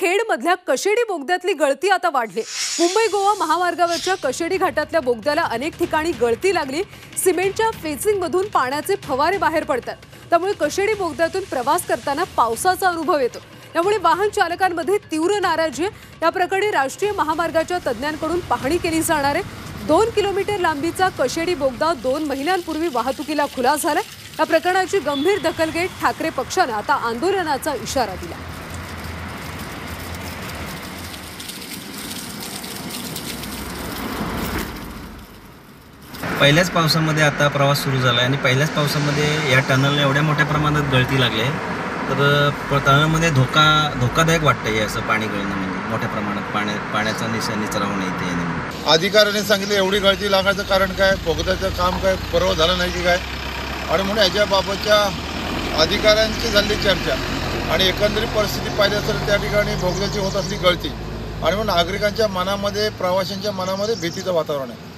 खेडमधल्या कशेडी बोगद्यातली गळती आता वाढली। मुंबई गोवा महामार्गावरच्या कशेडी घाटातल्या बोगद्याला अनेक ठिकाणी गळती लागली। सिमेंटच्या फेसिंगमधून पाण्याचे फवारे बाहेर पडतात, त्यामुळे कशेडी बोगद्यातून प्रवास करताना पावसाचा अनुभव येतो। त्यामुळे वाहन चालकांमध्ये तीव्र नाराजी आहे। या प्रकरणी राष्ट्रीय महामार्गाच्या तज्ञांकडून पाहणी केली जाणार आहे। 2 किलोमीटर लांबीचा कशेडी बोगदा 2 महिन्यांपूर्वी वाहतुकीला खुला झाला। या प्रकरणाची गंभीर दखल घेत ठाकरे पक्षाने आता आंदोलनाचा इशारा दिला। पहिल्याच पावसामध्ये आता प्रवास सुरू झाला आणि पहिल्याच पावसामध्ये या टनलला एवढ्या मोठ्या प्रमाणात गळती लागली आहे, तर टनलमध्ये धोकादायक वाटतं आहे असं पाणी गळणं, म्हणजे मोठ्या प्रमाणात पाण्याचा निचरा होणं इथे। अधिकाऱ्यांनी सांगितलं एवढी गळती लागायचं कारण काय, बोगद्याचं काम काय बरोबर झालं नाही की काय, आणि म्हणून याच्याबाबतच्या अधिकाऱ्यांची झाली चर्चा आणि एकंदरीत परिस्थिती पाहिली तर त्या ठिकाणी बोगद्याची होत असली गळती आणि म्हणून नागरिकांच्या मनामध्ये, प्रवाशांच्या मनामध्ये भीतीचं वातावरण आहे।